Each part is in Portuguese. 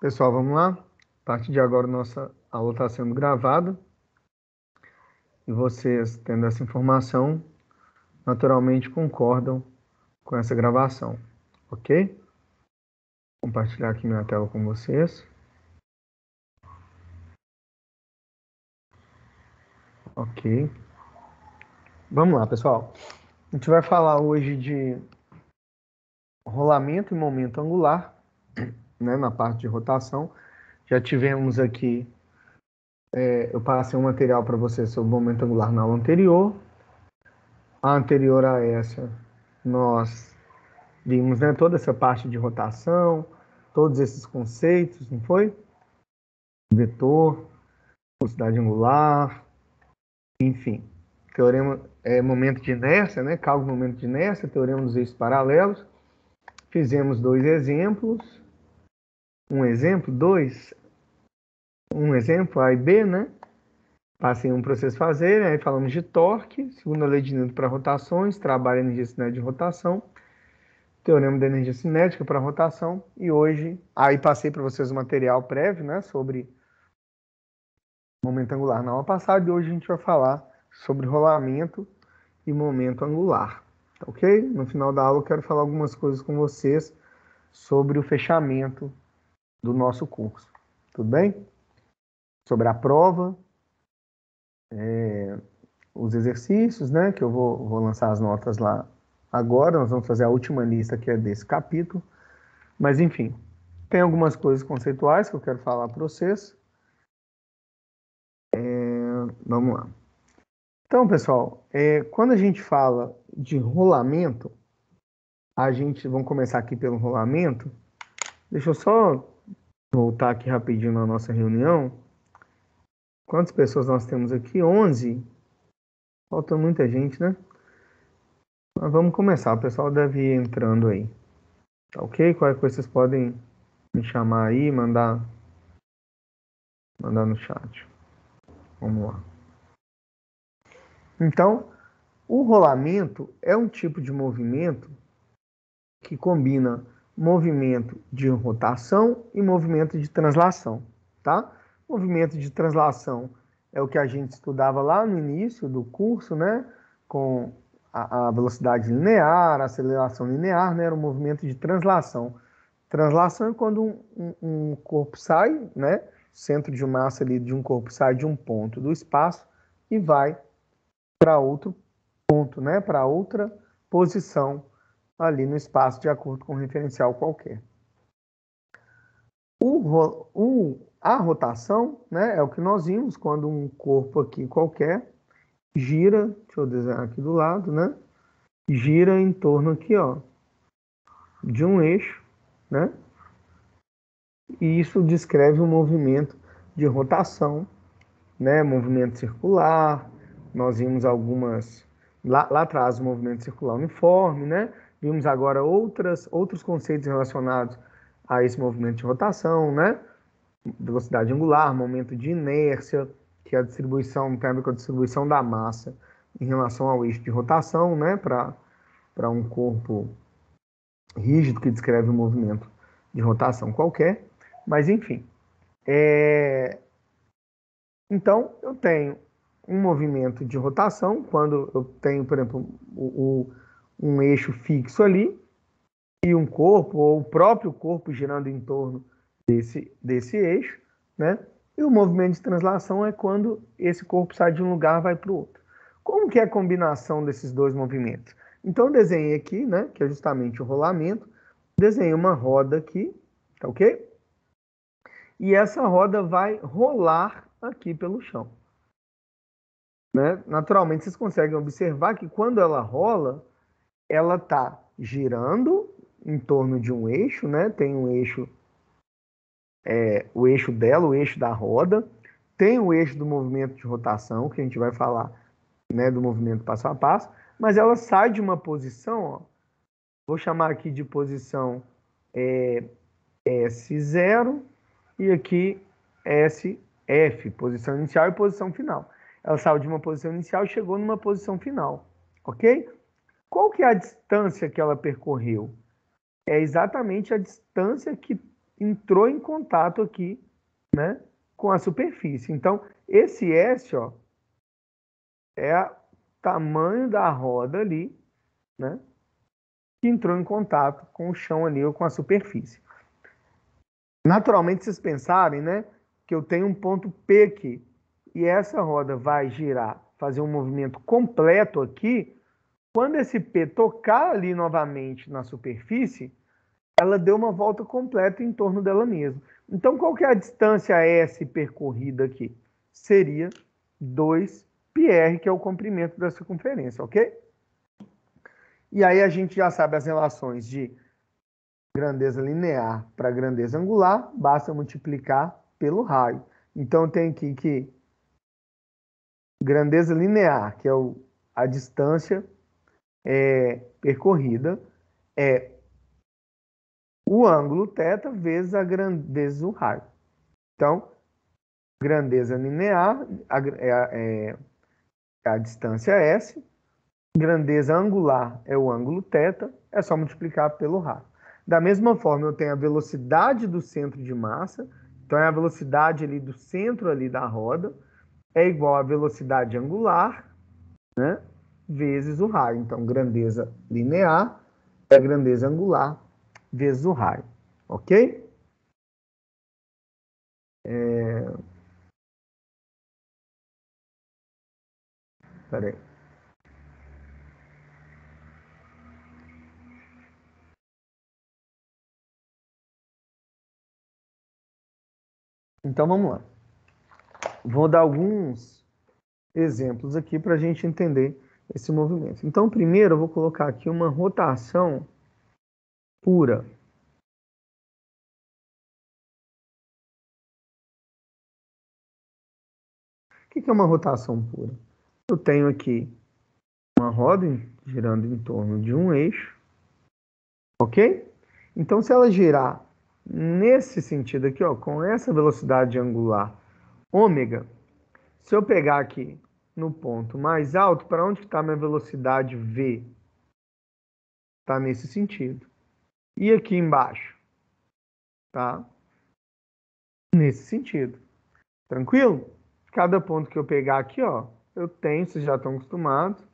Pessoal, vamos lá? A partir de agora, nossa aula está sendo gravada. E vocês, tendo essa informação, naturalmente concordam com essa gravação. Ok? Vou compartilhar aqui minha tela com vocês. Ok. Vamos lá, pessoal. A gente vai falar hoje de rolamento e momento angular, né, na parte de rotação. Já tivemos aqui, eu passei um material para vocês sobre momento angular na aula anterior. A anterior a essa, nós vimos, né, toda essa parte de rotação, todos esses conceitos, não foi? Vetor, velocidade angular, enfim. Teorema, momento de inércia, né? Cálculo do momento de inércia, teorema dos eixos paralelos. Fizemos dois exemplos. Um exemplo, dois. Um exemplo, A e B, né? Passei um para vocês fazerem. Aí falamos de torque, segunda lei de Newton para rotações, trabalho energia cinética de rotação. Teorema da energia cinética para rotação. E hoje, aí passei para vocês o material prévio, né? Sobre momento angular na aula passada. E hoje a gente vai falar sobre rolamento e momento angular. Tá ok? No final da aula eu quero falar algumas coisas com vocês sobre o fechamento do nosso curso. Tudo bem? Sobre a prova, os exercícios, né? Que eu vou lançar as notas lá agora. Nós vamos fazer a última lista que é desse capítulo. Mas enfim, tem algumas coisas conceituais que eu quero falar para vocês. Vamos lá. Então, pessoal, quando a gente fala de rolamento, vamos começar aqui pelo rolamento. Deixa eu só voltar aqui rapidinho na nossa reunião. Quantas pessoas nós temos aqui? 11. Falta muita gente, né? Mas vamos começar. O pessoal deve ir entrando aí. Tá ok? Qualquer coisa vocês podem me chamar aí, mandar no chat. Vamos lá. Então, o rolamento é um tipo de movimento que combina movimento de rotação e movimento de translação, tá? Movimento de translação é o que a gente estudava lá no início do curso, né? Com a velocidade linear, a aceleração linear, né? Era um movimento de translação. Translação é quando um corpo sai, né? Centro de massa ali de um corpo sai de um ponto do espaço e vai para outro ponto, né? Para outra posição ali no espaço de acordo com um referencial qualquer. A rotação, né, é o que nós vimos quando um corpo aqui qualquer gira, deixa eu desenhar aqui do lado, né, gira em torno aqui, ó, de um eixo, né, e isso descreve um movimento de rotação, né, movimento circular. Nós vimos algumas lá atrás o movimento circular uniforme, né? Vimos agora outros conceitos relacionados a esse movimento de rotação, né? Velocidade angular, momento de inércia, que é a distribuição, tem a ver com a distribuição da massa em relação ao eixo de rotação, né? Para um corpo rígido que descreve um movimento de rotação qualquer. Mas, enfim. Então, eu tenho um movimento de rotação, quando eu tenho, por exemplo, um eixo fixo ali, e um corpo, ou o próprio corpo girando em torno desse eixo, né? E o movimento de translação é quando esse corpo sai de um lugar e vai para o outro. Como que é a combinação desses dois movimentos? Então, eu desenhei aqui, né, que é justamente o rolamento, desenhei uma roda aqui, tá ok? E essa roda vai rolar aqui pelo chão. Né? Naturalmente, vocês conseguem observar que quando ela rola, ela está girando em torno de um eixo, né? Tem um eixo, o eixo dela, o eixo da roda, tem o eixo do movimento de rotação, que a gente vai falar, né, do movimento passo a passo, mas ela sai de uma posição, ó, vou chamar aqui de posição S0 e aqui SF, posição inicial e posição final. Ela saiu de uma posição inicial e chegou numa posição final, ok? Qual que é a distância que ela percorreu? É exatamente a distância que entrou em contato aqui, né, com a superfície. Então, esse S, ó, é o tamanho da roda ali, né, que entrou em contato com o chão ali ou com a superfície. Naturalmente, vocês pensarem, né, que eu tenho um ponto P aqui, e essa roda vai girar, fazer um movimento completo aqui. Quando esse P tocar ali novamente na superfície, ela deu uma volta completa em torno dela mesma. Então, qual que é a distância S percorrida aqui? Seria 2πr, que é o comprimento da circunferência, ok? E aí a gente já sabe as relações de grandeza linear para grandeza angular, basta multiplicar pelo raio. Então, eu tenho aqui que grandeza linear, que é a distância percorrida, é o ângulo θ vezes o raio. Então, grandeza linear é a distância S, grandeza angular é o ângulo θ, é só multiplicar pelo raio. Da mesma forma, eu tenho a velocidade do centro de massa, então é a velocidade ali do centro ali da roda, é igual à velocidade angular, né, vezes o raio. Então, grandeza linear é a grandeza angular vezes o raio, ok? Peraí. Então, vamos lá. Vou dar alguns exemplos aqui para a gente entender esse movimento. Então, primeiro eu vou colocar aqui uma rotação pura. O que é uma rotação pura? Eu tenho aqui uma roda girando em torno de um eixo, ok? Então, se ela girar nesse sentido aqui, ó, com essa velocidade angular ômega, se eu pegar aqui no ponto mais alto, para onde está minha velocidade V? Está nesse sentido. E aqui embaixo? Tá nesse sentido. Tranquilo? Cada ponto que eu pegar aqui, ó, eu tenho, vocês já estão acostumados,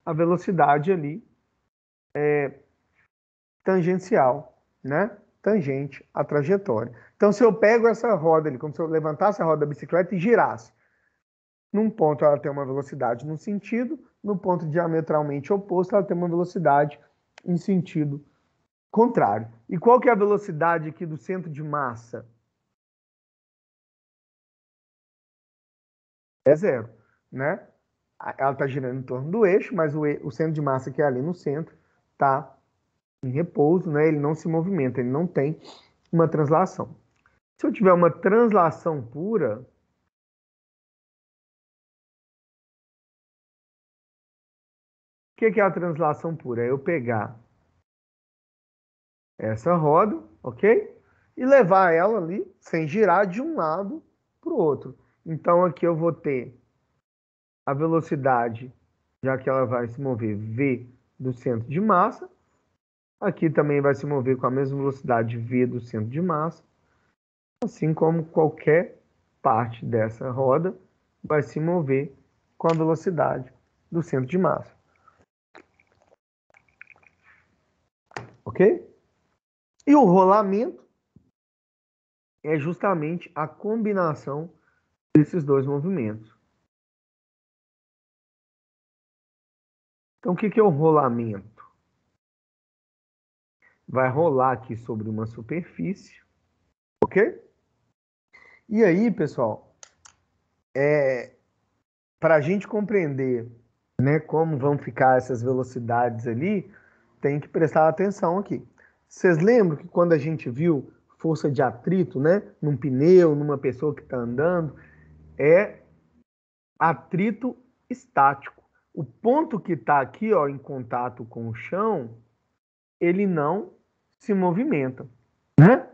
a velocidade ali tangencial, né? Tangente à trajetória. Então, se eu pego essa roda ali, como se eu levantasse a roda da bicicleta e girasse, num ponto ela tem uma velocidade num sentido, no ponto diametralmente oposto ela tem uma velocidade em sentido contrário. E qual que é a velocidade aqui do centro de massa? É zero, né? Ela está girando em torno do eixo, mas o centro de massa que é ali no centro está em repouso, né? Ele não se movimenta, ele não tem uma translação. Se eu tiver uma translação pura, o que é a translação pura? É eu pegar essa roda, ok? E levar ela ali, sem girar de um lado para o outro. Então aqui eu vou ter a velocidade, já que ela vai se mover v do centro de massa. Aqui também vai se mover com a mesma velocidade v do centro de massa. Assim como qualquer parte dessa roda vai se mover com a velocidade do centro de massa. Ok? E o rolamento é justamente a combinação desses dois movimentos. Então, o que é o rolamento? Vai rolar aqui sobre uma superfície, ok? E aí, pessoal, para a gente compreender, né, como vão ficar essas velocidades ali, tem que prestar atenção aqui. Vocês lembram que quando a gente viu força de atrito, né, num pneu, numa pessoa que está andando, é atrito estático. O ponto que está aqui, ó, em contato com o chão, ele não se movimenta, né?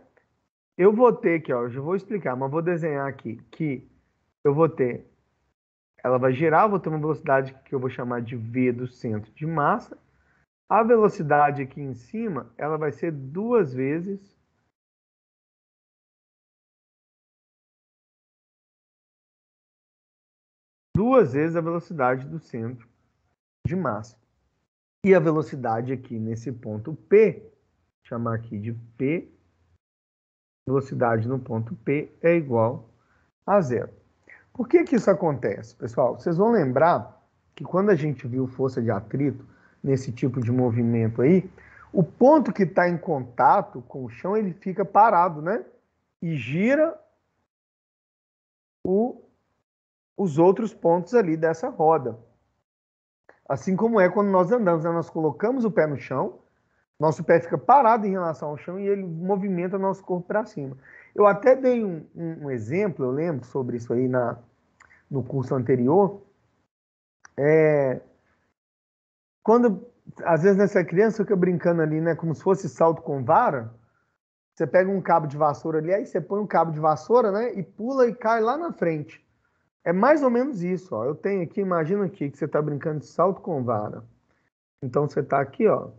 Eu vou ter aqui, ó, eu já vou explicar, mas vou desenhar aqui que eu vou ter, ela vai girar, eu vou ter uma velocidade que eu vou chamar de v do centro de massa. A velocidade aqui em cima, ela vai ser duas vezes duas vezes a velocidade do centro de massa. E a velocidade aqui nesse ponto P, chamar aqui de P, velocidade no ponto P é igual a zero. Por que que isso acontece, pessoal? Vocês vão lembrar que quando a gente viu força de atrito nesse tipo de movimento aí, o ponto que está em contato com o chão, ele fica parado, né? E gira os outros pontos ali dessa roda. Assim como é quando nós andamos, né? Nós colocamos o pé no chão, nosso pé fica parado em relação ao chão e ele movimenta nosso corpo para cima. Eu até dei um exemplo, eu lembro sobre isso aí no curso anterior. Quando, às vezes, nessa criança fica brincando ali, né? Como se fosse salto com vara. Você pega um cabo de vassoura ali, aí você põe um cabo de vassoura, né? E pula e cai lá na frente. É mais ou menos isso, ó. Eu tenho aqui, imagina aqui que você está brincando de salto com vara. Então você está aqui, ó.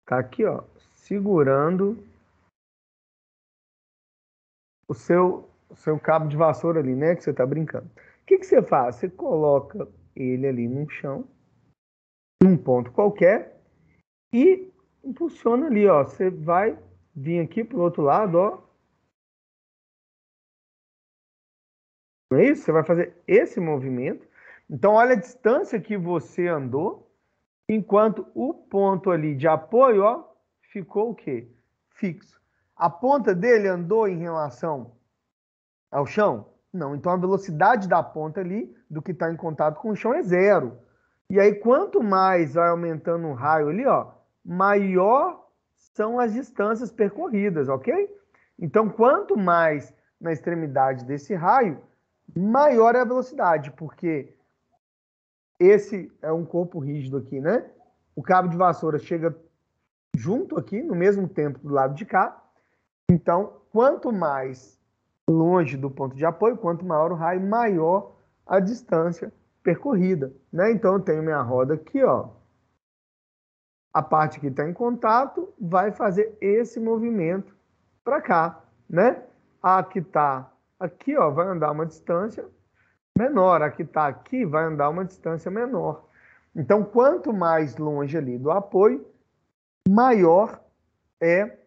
Tá aqui, ó, segurando o seu cabo de vassoura ali, né? Que você está brincando. O que que você faz? Você coloca ele ali no chão, num ponto qualquer, e impulsiona ali, ó. Você vai vir aqui pro outro lado, ó. Não é isso? Você vai fazer esse movimento. Então, olha a distância que você andou, enquanto o ponto ali de apoio, ó, ficou o quê? Fixo. A ponta dele andou em relação ao chão? Não. Então, a velocidade da ponta ali, do que está em contato com o chão, é zero. E aí, quanto mais vai aumentando o raio ali, ó, maior são as distâncias percorridas, ok? Então, quanto mais na extremidade desse raio, maior é a velocidade, porque esse é um corpo rígido aqui, né? O cabo de vassoura chega junto aqui, no mesmo tempo do lado de cá. Então, quanto mais longe do ponto de apoio, quanto maior o raio, maior a distância percorrida, né? Então, eu tenho minha roda aqui, ó. A parte que está em contato vai fazer esse movimento para cá, né? A que está aqui, ó, vai andar uma distância menor. A que está aqui vai andar uma distância menor. Então, quanto mais longe ali do apoio, maior é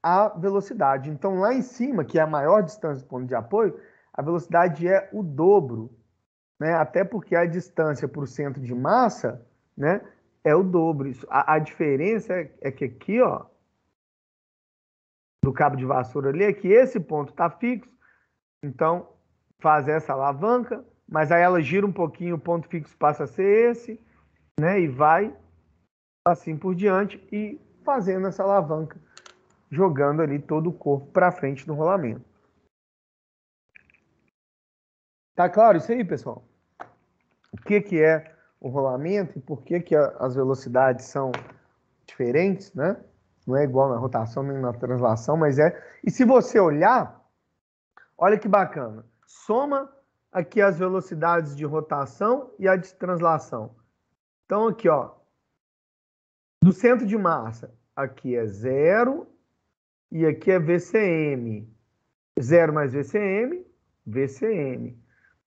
a velocidade. Então, lá em cima, que é a maior distância do ponto de apoio, a velocidade é o dobro, né? Até porque a distância para o centro de massa, né, é o dobro. A diferença é que aqui, ó, do cabo de vassoura ali, é que esse ponto está fixo, então faz essa alavanca, mas aí ela gira um pouquinho, o ponto fixo passa a ser esse, né, e vai assim por diante e fazendo essa alavanca, jogando ali todo o corpo para frente no rolamento. Tá claro isso aí, pessoal? O que que é o rolamento e por que que as velocidades são diferentes, né? Não é igual na rotação nem na translação, mas é. E se você olhar, olha que bacana. Soma aqui as velocidades de rotação e a de translação. Então aqui, ó, do centro de massa, aqui é zero e aqui é VCM. 0 mais VCM, VCM.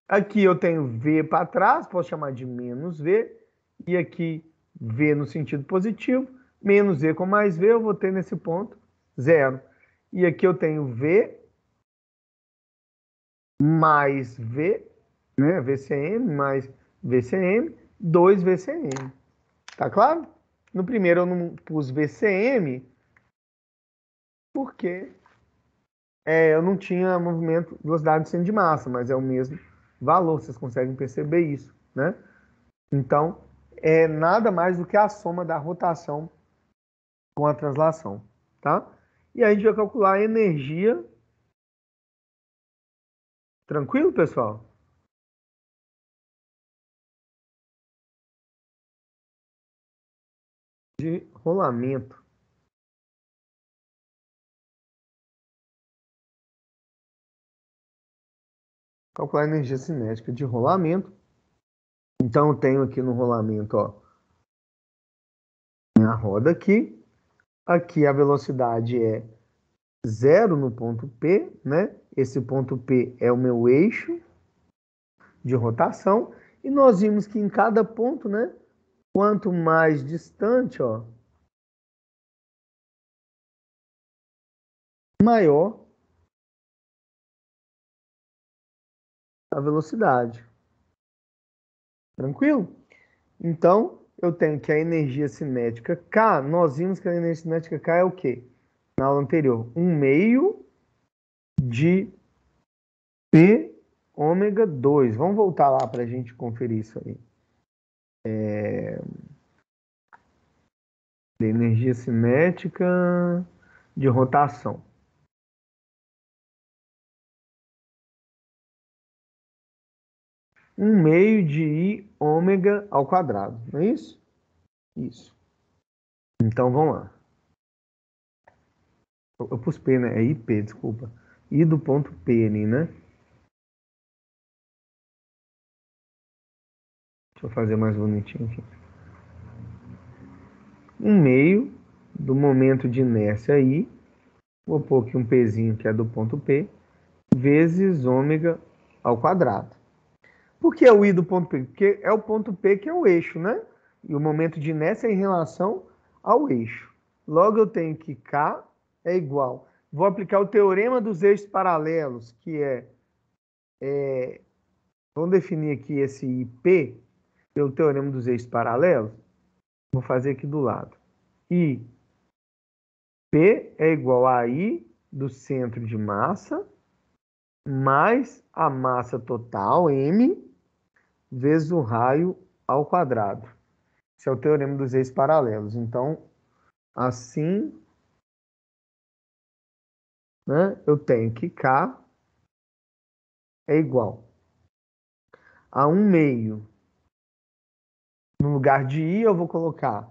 Aqui eu tenho V para trás, posso chamar de menos V. E aqui V no sentido positivo. Menos V com mais V, eu vou ter nesse ponto zero. E aqui eu tenho V mais V, né? VCM mais VCM, 2 VCM. Tá claro? No primeiro eu não pus VCM porque eu não tinha movimento, velocidade de centro de massa, mas é o mesmo valor, vocês conseguem perceber isso, né? Então, é nada mais do que a soma da rotação com a translação, tá? E aí a gente vai calcular a energia. Tranquilo, pessoal? De rolamento. Calcular a energia cinética de rolamento. Então, eu tenho aqui no rolamento, ó, minha roda aqui. Aqui a velocidade é zero no ponto P, né? Esse ponto P é o meu eixo de rotação. E nós vimos que em cada ponto, né? Quanto mais distante, ó, maior a velocidade. Tranquilo? Então, eu tenho que a energia cinética K, nós vimos que a energia cinética K é o quê? Na aula anterior, 1/2 de P ômega 2. Vamos voltar lá para a gente conferir isso aí. De energia cinética de rotação. 1/2 de I ômega ao quadrado, não é isso? Isso. Então, vamos lá. Eu pus P, né? É IP, desculpa. I do ponto P ali, né? Deixa eu fazer mais bonitinho aqui. 1/2 do momento de inércia I, vou pôr aqui um Pzinho que é do ponto P, vezes ômega ao quadrado. Por que é o I do ponto P? Porque é o ponto P que é o eixo, né? E o momento de inércia é em relação ao eixo. Logo, eu tenho que K é igual. Vou aplicar o teorema dos eixos paralelos, que vamos definir aqui esse IP pelo teorema dos eixos paralelos. Vou fazer aqui do lado. I P é igual a I do centro de massa mais a massa total, M, vezes o raio ao quadrado. Esse é o teorema dos eixos paralelos. Então, assim, né, eu tenho que K é igual a 1/2. No lugar de I, eu vou colocar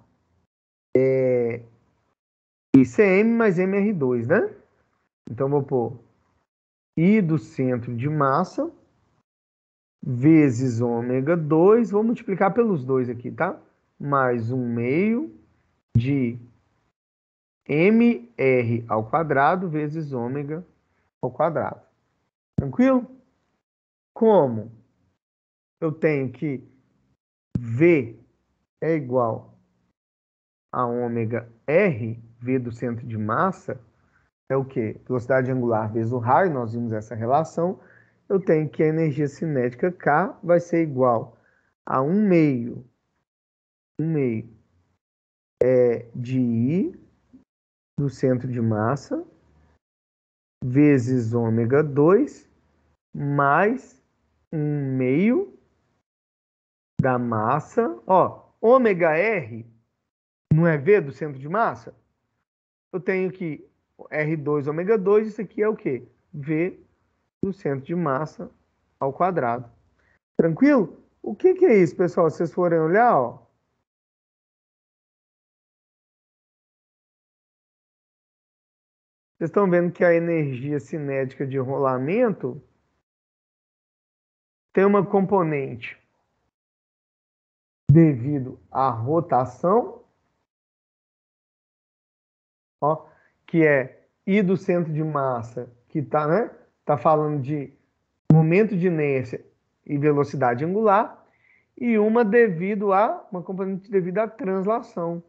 ICM mais MR2, né? Então, eu vou pôr I do centro de massa vezes ômega 2, vou multiplicar pelos dois aqui, tá? Mais 1/2 de mr ao quadrado vezes ômega ao quadrado. Tranquilo? Como eu tenho que V é igual a ômega R, V do centro de massa, é o quê? Velocidade angular vezes o raio, nós vimos essa relação. Eu tenho que a energia cinética K vai ser igual a 1/2 de I do centro de massa vezes ômega 2 mais 1/2 da massa. Ó, ômega R não é V do centro de massa? Eu tenho que R2 ômega 2, isso aqui é o quê? V do centro de massa ao quadrado. Tranquilo? O que que é isso, pessoal? Se vocês forem olhar, ó, vocês estão vendo que a energia cinética de rolamento tem uma componente devido à rotação, ó, que é I do centro de massa, que está, né, tá falando de momento de inércia e velocidade angular, e uma componente devido à translação,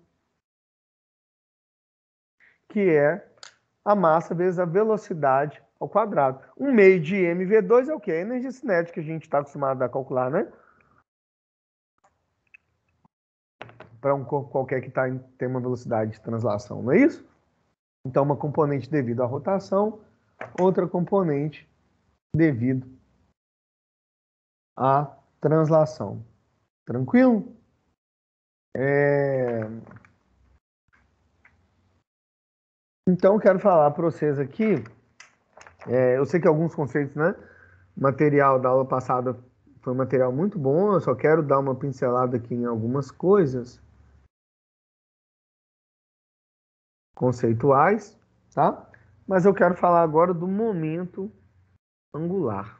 que é a massa vezes a velocidade ao quadrado. 1/2 de mv2 é o quê? A energia cinética que a gente está acostumado a calcular, né? Para um corpo qualquer que tem uma velocidade de translação, não é isso? Então, uma componente devido à rotação, outra componente devido à translação. Tranquilo? Então, quero falar para vocês aqui. Eu sei que alguns conceitos, né? Material da aula passada foi um material muito bom. Eu só quero dar uma pincelada aqui em algumas coisas conceituais, tá? Mas eu quero falar agora do momento angular.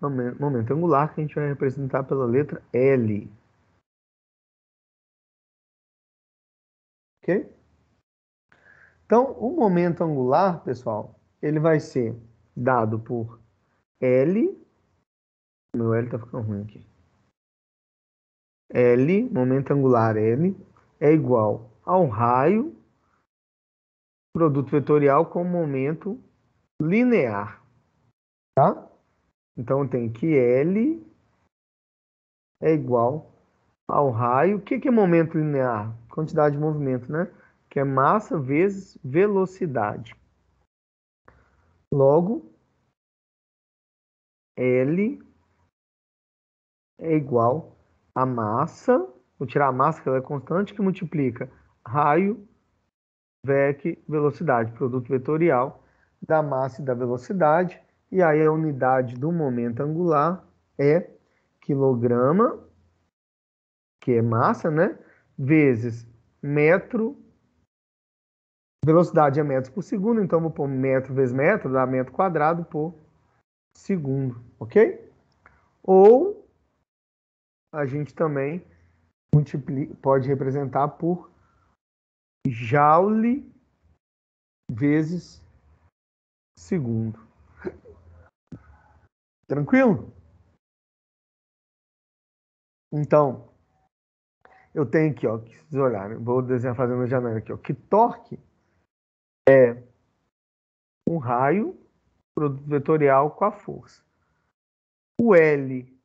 momento angular, que a gente vai representar pela letra L. Ok? Então, o momento angular, pessoal, ele vai ser dado por L. Meu L tá ficando ruim aqui. L, momento angular L, é igual ao raio produto vetorial com momento linear, tá? Então, tem que L é igual ao raio. O que é momento linear? Quantidade de movimento, né? Que é massa vezes velocidade. Logo, L é igual a massa, vou tirar a massa, que ela é constante, que multiplica raio, vec, velocidade, produto vetorial da massa e da velocidade. E aí a unidade do momento angular é quilograma, que é massa, né? Vezes metro. Velocidade é metros por segundo, então vou pôr metro vezes metro, dá metro quadrado por segundo, ok? Ou a gente também pode representar por joule vezes segundo. Tranquilo? Então, eu tenho aqui, ó, que vocês olharem, vou desenhar fazendo a janela aqui, ó, que torque é um raio produto vetorial com a força. O L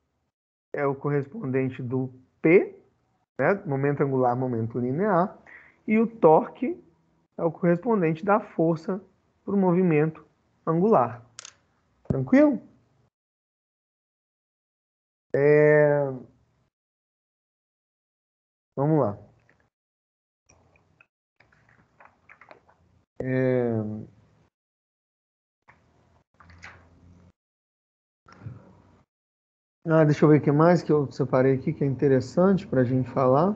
é o correspondente do P, né, momento angular, momento linear, e o torque é o correspondente da força para o movimento angular. Tranquilo? Vamos lá. Deixa eu ver o que mais que eu separei aqui que é interessante para a gente falar.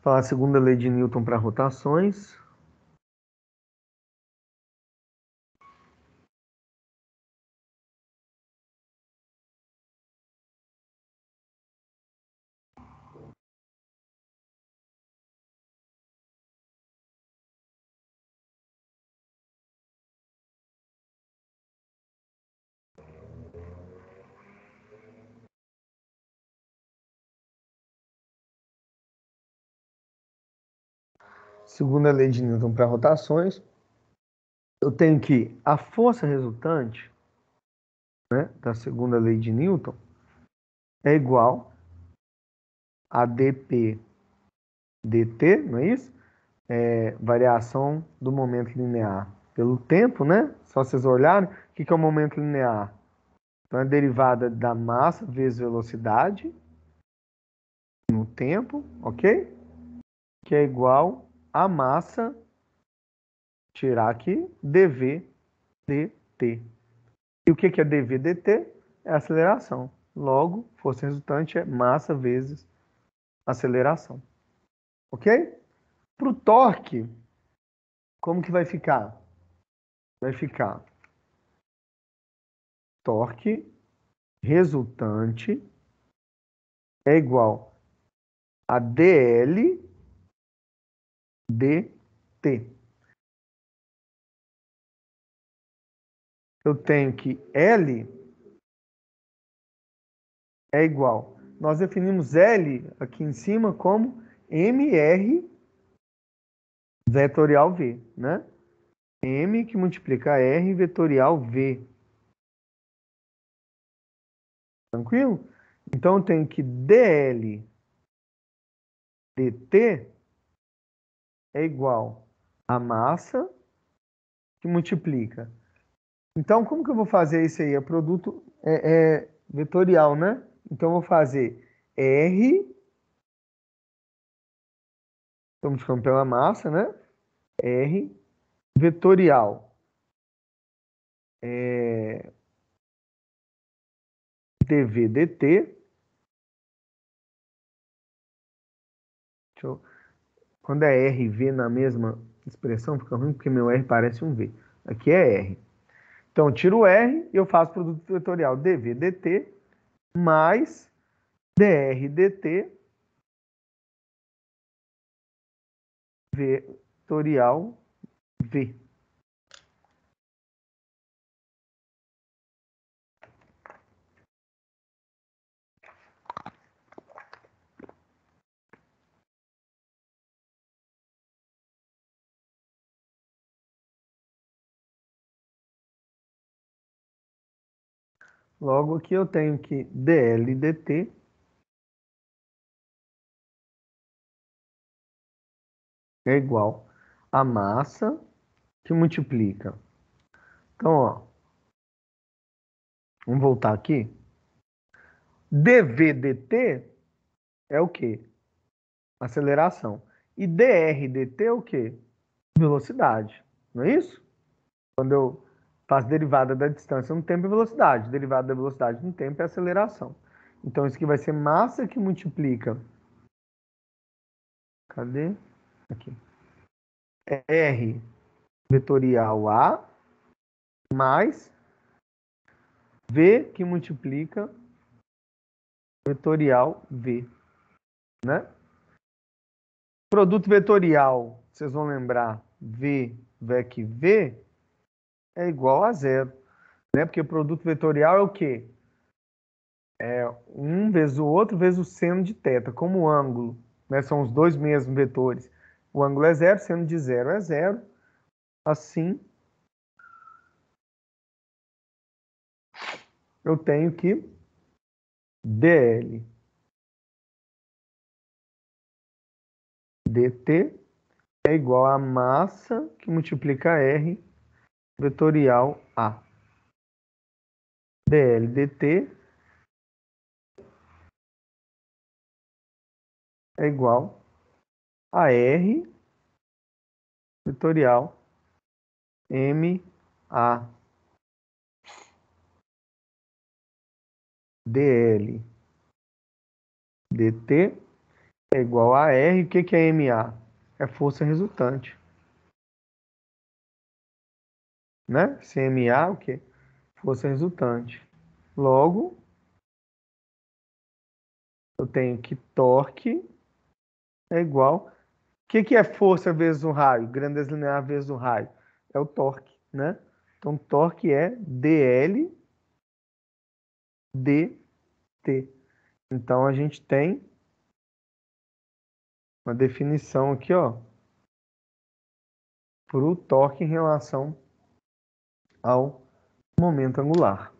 Falar a segunda lei de Newton para rotações. Segunda lei de Newton para rotações. Eu tenho que a força resultante, né, da segunda lei de Newton é igual a dp dt, não é isso? Variação do momento linear pelo tempo, né? Só vocês olharem, o que é o momento linear? Então, é a derivada da massa vezes velocidade no tempo, ok? Que é igual a massa, tirar aqui, dv dt. E o que é dv dt? É aceleração. Logo, força resultante é massa vezes aceleração. Ok? Para o torque, como que vai ficar? Vai ficar torque resultante é igual a dl dt. Eu tenho que L é igual. Nós definimos L aqui em cima como mr vetorial v, né? M que multiplica R vetorial v. Tranquilo? Então eu tenho que dl dt é igual a massa que multiplica. Então, como que eu vou fazer isso aí? É produto vetorial, né? Então, eu vou fazer R, estou multiplicando pela massa, né? R vetorial dv dt Quando é R e V na mesma expressão, fica ruim porque meu R parece um V. Aqui é R. Então, eu tiro o R e eu faço produto vetorial dV dt mais dr dt vetorial V. Logo aqui eu tenho que dl dt é igual a massa que multiplica. Então, ó, vamos voltar aqui. dv dt é o quê? Aceleração. E dr dt é o quê? Velocidade. Não é isso? Quando eu faço derivada da distância no tempo é velocidade. Derivada da velocidade no tempo é aceleração. Então, isso aqui vai ser massa que multiplica. Cadê? Aqui. R vetorial A mais V que multiplica vetorial V, né? Produto vetorial, vocês vão lembrar, V, VEC V é igual a zero, né? Porque o produto vetorial é o quê? É um vezes o outro vezes o seno de θ, como o ângulo, né? São os dois mesmos vetores. O ângulo é zero, seno de zero é zero. Assim, eu tenho que dl dt é igual a massa que multiplica R vetorial A. dl dt é igual a R vetorial MA. dl dt é igual a R. O que é MA? É força resultante. Né? CMA, o quê? Força resultante. Logo, eu tenho que torque é igual. O que é força vezes o raio? Grandeza linear vezes o raio. É o torque, né? Então, torque é dl dt. Então, a gente tem uma definição aqui, ó, para o torque em relação ao momento angular.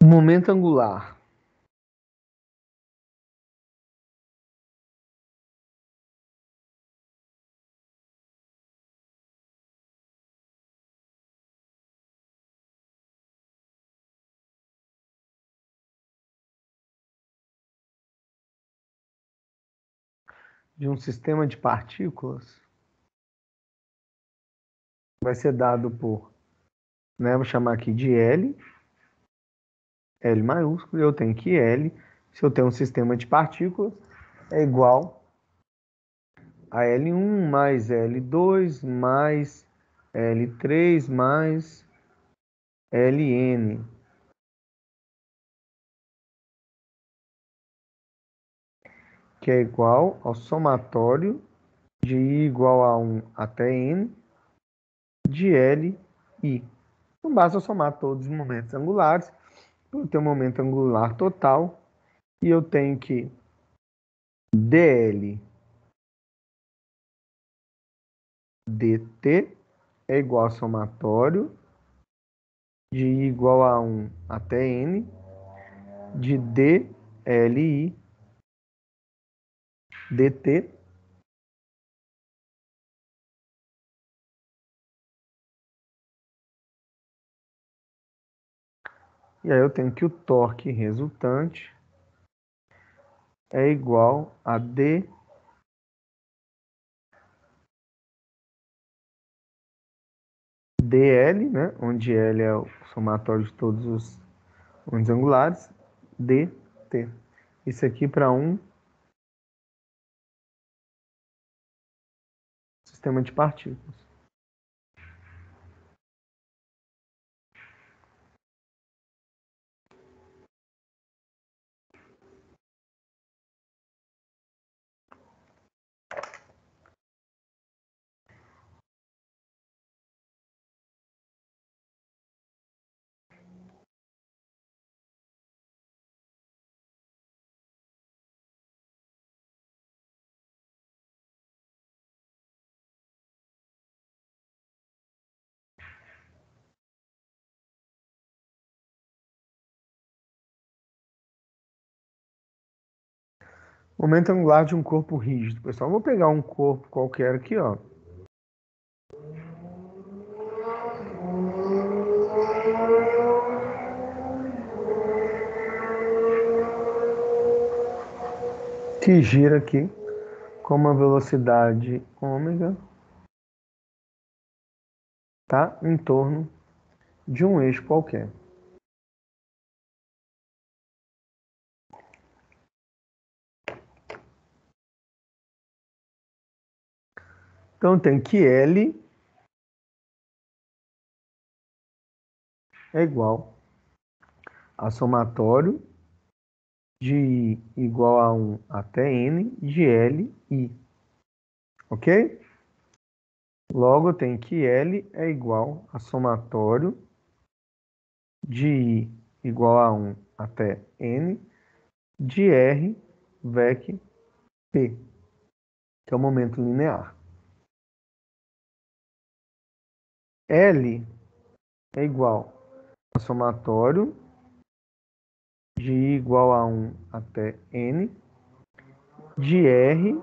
Momento angular. De um sistema de partículas vai ser dado por, né, vou chamar aqui de L, L maiúsculo, e eu tenho que L, se eu tenho um sistema de partículas, é igual a L1 mais L2 mais L3 mais Ln, que é igual ao somatório de I igual a 1 até N de Li. Não basta eu somar todos os momentos angulares, eu tenho um momento angular total, e eu tenho que dl dt é igual ao somatório de I igual a 1 até N de dli dt E aí eu tenho que o torque resultante é igual a D dl, né? Onde L é o somatório de todos os ângulos angulares, dt. Isso aqui para um sistema de partículas. Momento angular de um corpo rígido. Pessoal, vou pegar um corpo qualquer aqui, ó. Que gira aqui com uma velocidade ômega, tá? Em torno de um eixo qualquer. Então tem que L é igual a somatório de I igual a 1 até N de L, I. Ok? Logo, eu tenho que L é igual a somatório de I igual a 1 até N de R VEC P, que é o momento linear. L é igual a somatório de I igual a 1 até N de R.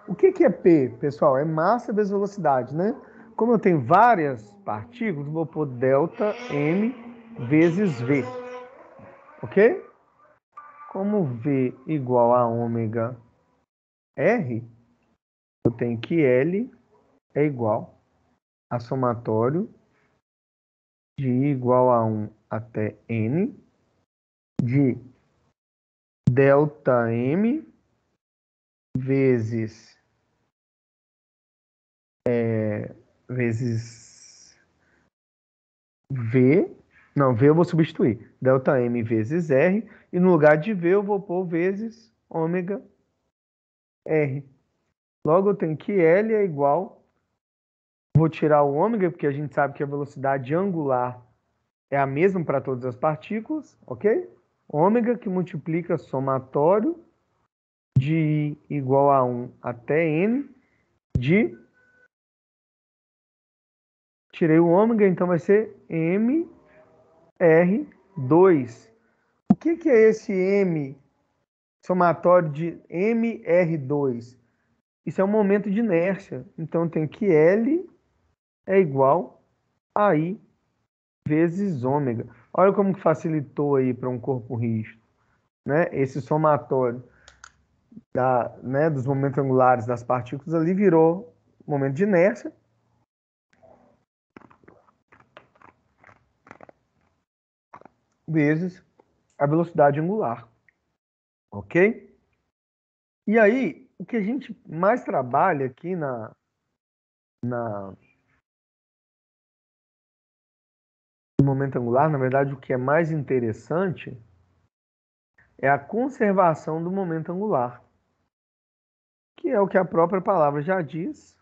O que é P, pessoal? É massa vezes velocidade, né? Como eu tenho várias partículas, vou pôr delta M vezes V, ok? Como V igual a ômega R, eu tenho que L é igual a somatório de I igual a 1 até N de delta M vezes V. Não, V eu vou substituir. Delta M vezes R. E no lugar de V eu vou pôr vezes ômega R. Logo eu tenho que L é igual. Vou tirar o ômega, porque a gente sabe que a velocidade angular é a mesma para todas as partículas, ok? Ômega que multiplica somatório de I igual a 1 até N de... Tirei o ômega, então vai ser MR2. O que é esse M somatório de MR2? Isso é um momento de inércia. Então tem que L é igual a I vezes ômega. Olha como que facilitou aí para um corpo rígido, né? Esse somatório dos momentos angulares das partículas ali virou momento de inércia. Vezes a velocidade angular, ok? E aí, o que a gente mais trabalha aqui no momento angular, na verdade, o que é mais interessante é a conservação do momento angular, que é o que a própria palavra já diz.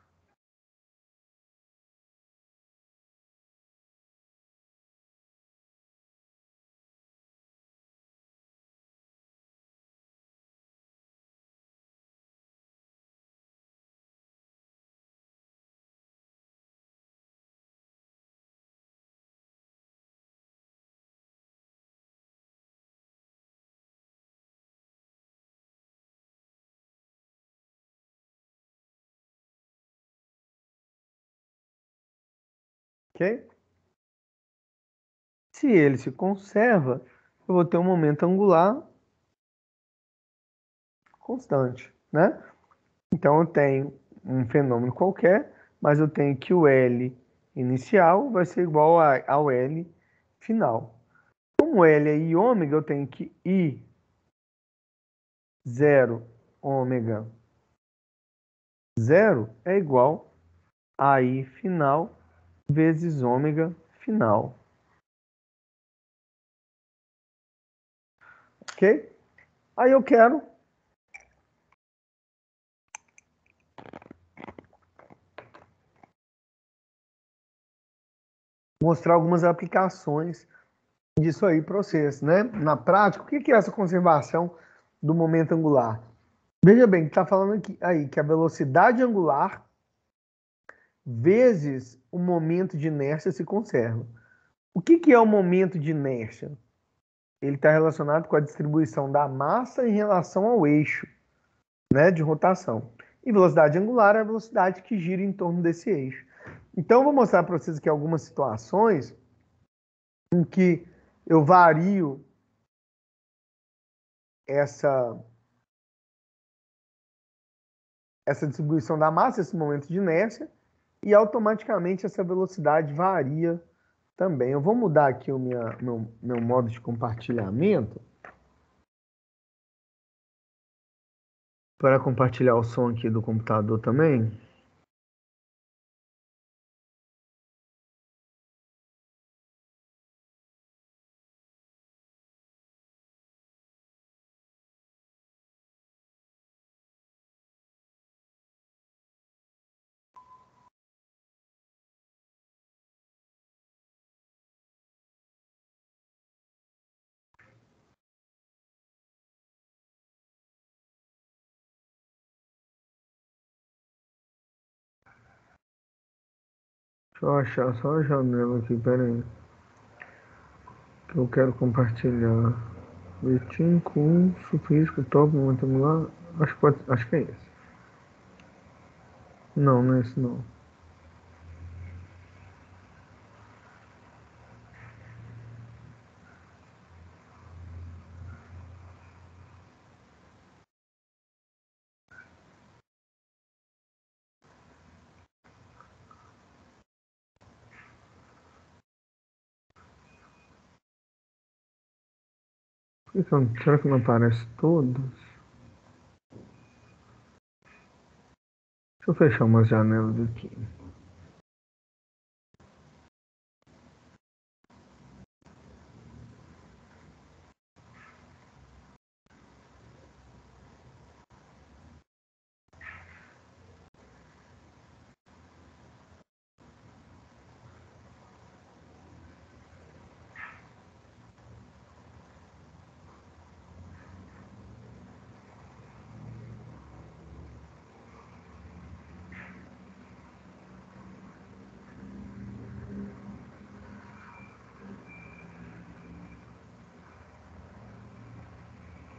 Ok? Se ele se conserva, eu vou ter um momento angular constante, né? Então, eu tenho um fenômeno qualquer, mas eu tenho que o L inicial vai ser igual ao L final. Como L é I ômega, eu tenho que I 0 ômega 0 é igual a I final vezes ômega final. Ok? Aí eu quero mostrar algumas aplicações disso aí para vocês, né? Na prática, o que é essa conservação do momento angular? Veja bem, está falando aqui, aí que a velocidade angular vezes o momento de inércia se conserva. O que é o momento de inércia? Ele está relacionado com a distribuição da massa em relação ao eixo, né, de rotação. E velocidade angular é a velocidade que gira em torno desse eixo. Então, eu vou mostrar para vocês aqui algumas situações em que eu vario essa distribuição da massa, esse momento de inércia, e automaticamente essa velocidade varia também. Eu vou mudar aqui o meu modo de compartilhamento para compartilhar o som aqui do computador também. Deixa eu achar só a janela aqui, pera aí. Que eu quero compartilhar. Boletim com sufisco, top, momento angular. Acho que é esse. Não, não é esse não. Será que não aparece todos? Deixa eu fechar umas janelas aqui.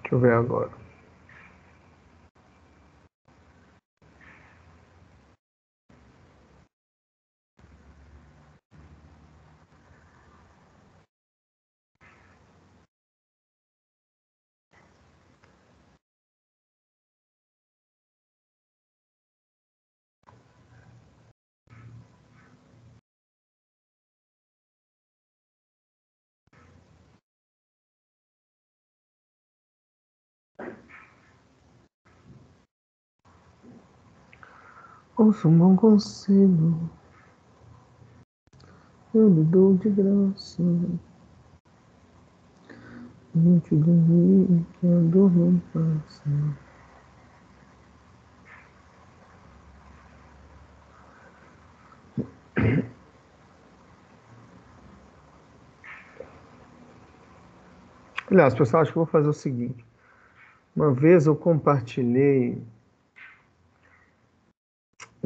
Deixa eu ver agora. Ouça um bom conselho, eu lhe dou de graça. Não te dormir, que a dor não passa. Aliás, pessoal, acho que eu vou fazer o seguinte. Uma vez eu compartilhei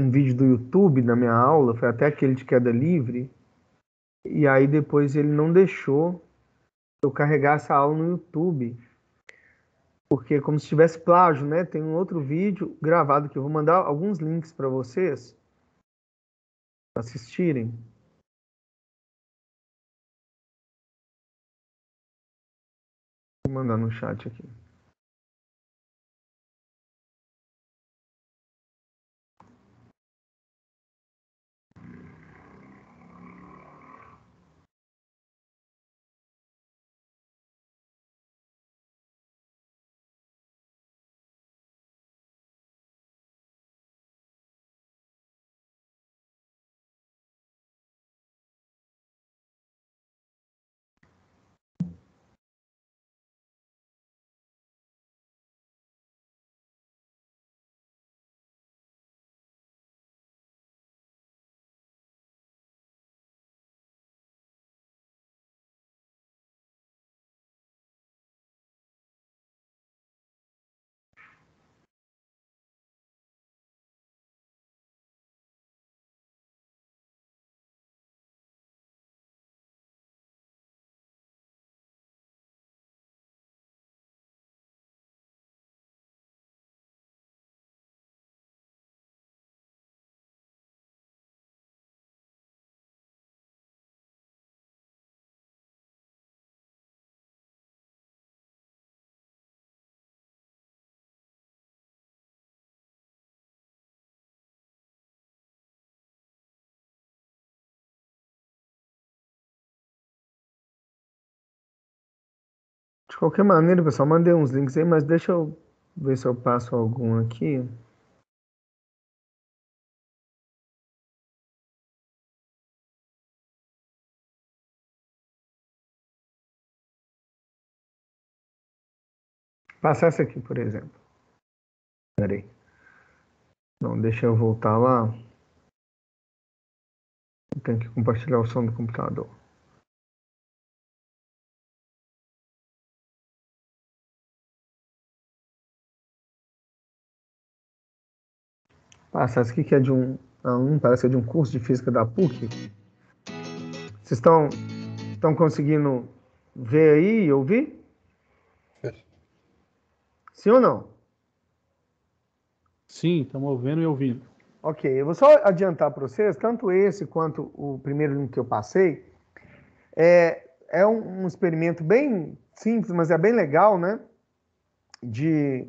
um vídeo do YouTube da minha aula, foi até aquele de queda livre, e aí depois ele não deixou eu carregar essa aula no YouTube, porque é como se tivesse plágio, né? Tem um outro vídeo gravado que eu vou mandar alguns links para vocês assistirem. mandar no chat aqui. De qualquer maneira, pessoal, mandei uns links aí, mas deixa eu ver se eu passo algum aqui. Passar essa aqui, por exemplo. Peraí. Não, deixa eu voltar lá. Eu tenho que compartilhar o som do computador. Passar essa aqui que é de um parece que é de um curso de física da PUC. Vocês estão conseguindo ver aí e ouvir? Sim ou não? Sim, estamos ouvindo e ouvindo. Ok, eu vou só adiantar para vocês, tanto esse quanto o primeiro link que eu passei, é um experimento bem simples, mas é bem legal, né?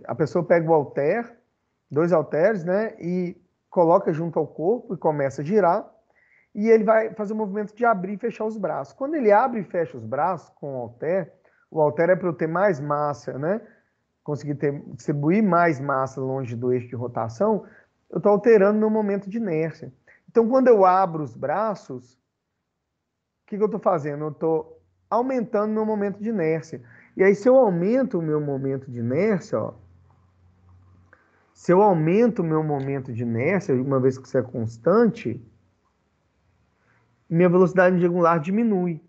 A pessoa pega o halter, 2 halteres, né? E coloca junto ao corpo e começa a girar, e ele vai fazer o movimento de abrir e fechar os braços. Quando ele abre e fecha os braços com o halter é para eu ter mais massa, né? Conseguir distribuir mais massa longe do eixo de rotação, eu estou alterando meu momento de inércia. Então, quando eu abro os braços, o que eu estou fazendo? Eu estou aumentando meu momento de inércia. E aí, se eu aumento o meu momento de inércia, ó, se eu aumento o meu momento de inércia, uma vez que isso é constante, minha velocidade angular diminui.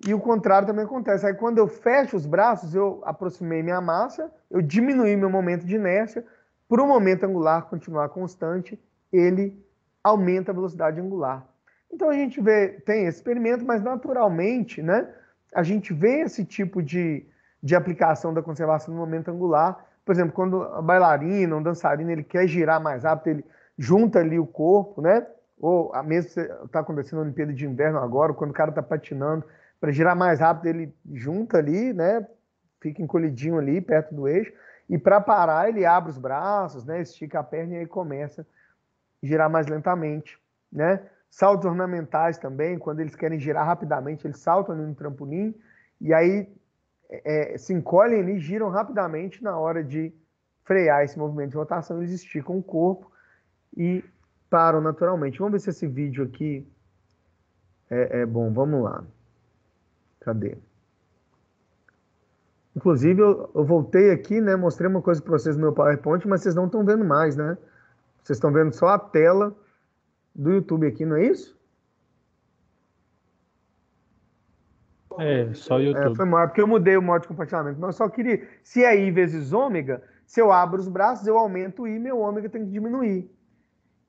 E o contrário também acontece. Aí, quando eu fecho os braços, eu aproximei minha massa, eu diminui meu momento de inércia. Para o momento angular continuar constante, ele aumenta a velocidade angular. Então, a gente tem esse experimento, mas naturalmente, né, a gente vê esse tipo de aplicação da conservação do momento angular. Por exemplo, quando a bailarina, um dançarino, ele quer girar mais rápido, ele junta ali o corpo, né? Ou mesmo está acontecendo na Olimpíada de Inverno agora, quando o cara está patinando, para girar mais rápido, ele junta ali, né? Fica encolhidinho ali, perto do eixo. E para parar, ele abre os braços, né? Estica a perna e aí começa a girar mais lentamente, né? Saltos ornamentais também, quando eles querem girar rapidamente, eles saltam ali no trampolim e aí se encolhem ali, giram rapidamente na hora de frear esse movimento de rotação, eles esticam o corpo e param naturalmente. Vamos ver se esse vídeo aqui é bom. Vamos lá. Cadê? Inclusive, eu voltei aqui, né? Mostrei uma coisa para vocês no meu PowerPoint, mas vocês não estão vendo mais, né? Vocês estão vendo só a tela do YouTube aqui, não é isso? Só o YouTube. Foi maior, porque eu mudei o modo de compartilhamento. Mas eu só queria, se é I vezes ômega, se eu abro os braços, eu aumento o I, meu ômega tem que diminuir.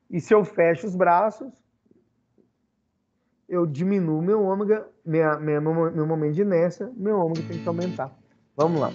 E se eu fecho os braços, eu diminuo meu ômega, meu momento de inércia, meu ômega tem que aumentar. Vamos lá.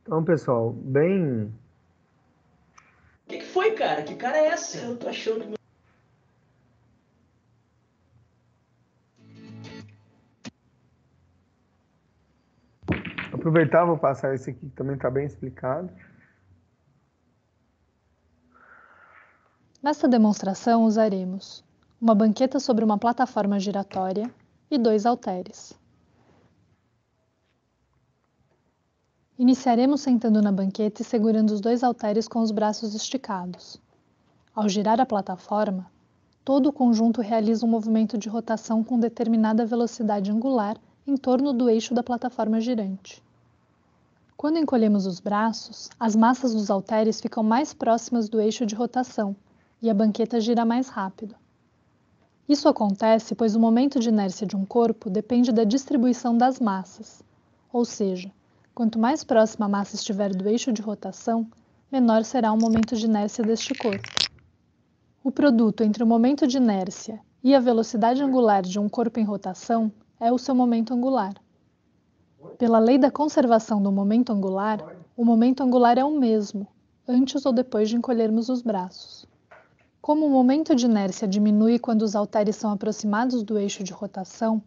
Então, pessoal, bem... O que foi, cara? Que cara é essa? Eu tô achando que... Aproveitar, vou passar esse aqui que também está bem explicado. Nesta demonstração usaremos uma banqueta sobre uma plataforma giratória e 2 halteres. Iniciaremos sentando na banqueta e segurando os 2 halteres com os braços esticados. Ao girar a plataforma, todo o conjunto realiza um movimento de rotação com determinada velocidade angular em torno do eixo da plataforma girante. Quando encolhemos os braços, as massas dos halteres ficam mais próximas do eixo de rotação e a banqueta gira mais rápido. Isso acontece pois o momento de inércia de um corpo depende da distribuição das massas, ou seja, quanto mais próxima a massa estiver do eixo de rotação, menor será o momento de inércia deste corpo. O produto entre o momento de inércia e a velocidade angular de um corpo em rotação é o seu momento angular. Pela lei da conservação do momento angular, o momento angular é o mesmo, antes ou depois de encolhermos os braços. Como o momento de inércia diminui quando os halteres são aproximados do eixo de rotação,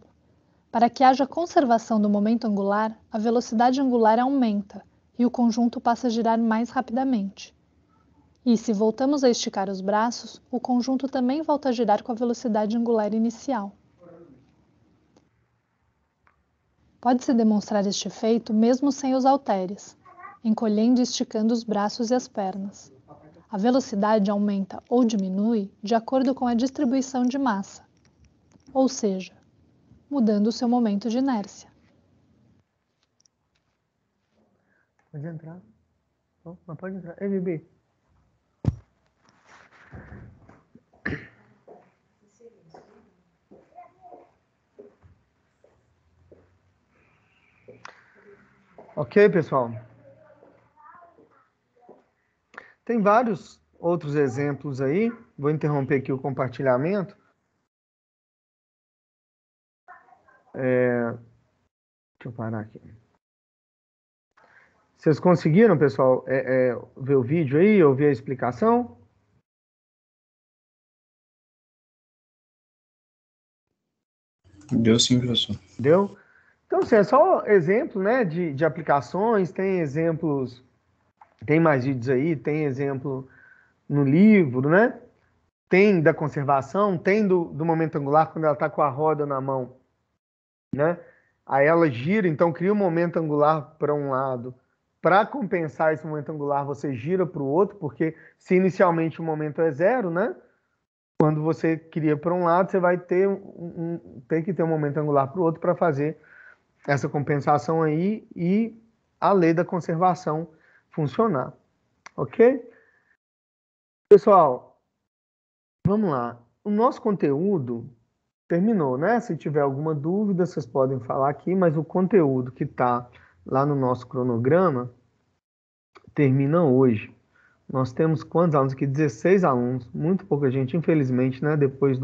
para que haja conservação do momento angular, a velocidade angular aumenta e o conjunto passa a girar mais rapidamente. E, se voltamos a esticar os braços, o conjunto também volta a girar com a velocidade angular inicial. Pode-se demonstrar este efeito mesmo sem os halteres, encolhendo e esticando os braços e as pernas. A velocidade aumenta ou diminui de acordo com a distribuição de massa, ou seja, mudando o seu momento de inércia. Pode entrar. Não pode entrar. Ei, bebê. Ok, pessoal? Tem vários outros exemplos aí. Vou interromper aqui o compartilhamento. Deixa eu parar aqui. Vocês conseguiram, pessoal, ver o vídeo aí, ouvir a explicação? Deu sim, professor. Deu? Então, assim, é só exemplo, né, de aplicações, tem exemplos, tem mais vídeos aí, tem exemplo no livro, né? Tem da conservação, tem do momento angular, quando ela está com a roda na mão, né? Aí ela gira, então cria um momento angular para um lado. Para compensar esse momento angular, você gira para o outro, porque se inicialmente o momento é zero, né? Quando você cria para um lado, você vai ter, ter que ter um momento angular para o outro para fazer essa compensação aí e a lei da conservação funcionar. Ok? Pessoal, vamos lá. O nosso conteúdo terminou, né? Se tiver alguma dúvida, vocês podem falar aqui, mas o conteúdo que está lá no nosso cronograma termina hoje. Nós temos quantos alunos aqui? 16 alunos, muito pouca gente, infelizmente, né? Depois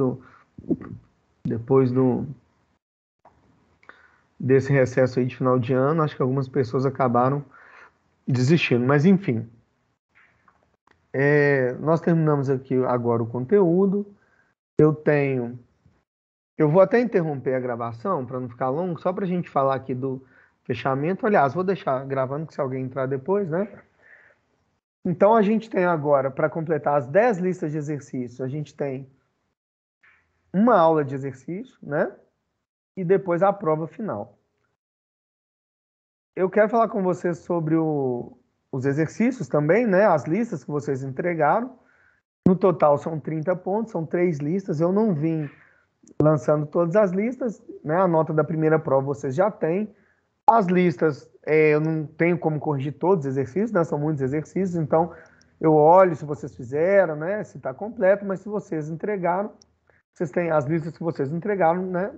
desse recesso aí de final de ano, acho que algumas pessoas acabaram desistindo, mas enfim. Nós terminamos aqui agora o conteúdo. Eu vou até interromper a gravação para não ficar longo, só para a gente falar aqui do fechamento. Aliás, vou deixar gravando, que se alguém entrar depois, né? Então, a gente tem agora, para completar as 10 listas de exercícios, a gente tem uma aula de exercício, né? E depois a prova final. Eu quero falar com vocês sobre os exercícios também, né? As listas que vocês entregaram. No total são 30 pontos, são 3 listas. Eu não vim lançando todas as listas, né? A nota da primeira prova vocês já têm. As listas, eu não tenho como corrigir todos os exercícios, né? São muitos exercícios, então eu olho se vocês fizeram, né? Se está completo, mas se vocês entregaram, vocês têm as listas que vocês entregaram, né?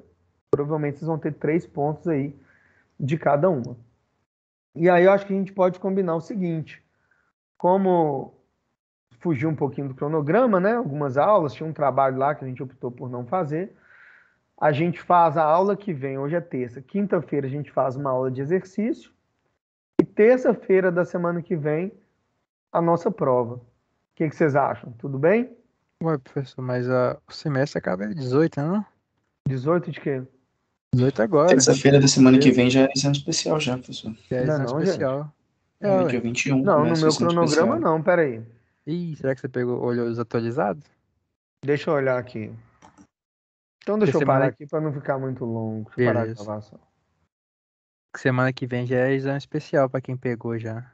Provavelmente vocês vão ter 3 pontos aí de cada uma. E aí eu acho que a gente pode combinar o seguinte, como fugiu um pouquinho do cronograma, né? Algumas aulas, tinha um trabalho lá que a gente optou por não fazer. A gente faz a aula que vem, hoje é terça, quinta-feira a gente faz uma aula de exercício e terça-feira da semana que vem a nossa prova. O que vocês acham? Tudo bem? Ué, professor, mas o semestre acaba em 18, não? 18 de quê? 18 agora. Terça-feira da semana que vem já é exame especial já, professor. Que é Não, exame não, especial. É, É, ué. dia 21 Não, no começa o meu exame cronograma especial. não, peraí. Ih, será que você olhou os atualizados? Deixa eu olhar aqui. Então Porque deixa eu parar aqui para não ficar muito longo. Deixa eu parar a Beleza. gravação. Semana que vem já é exame especial pra quem pegou já.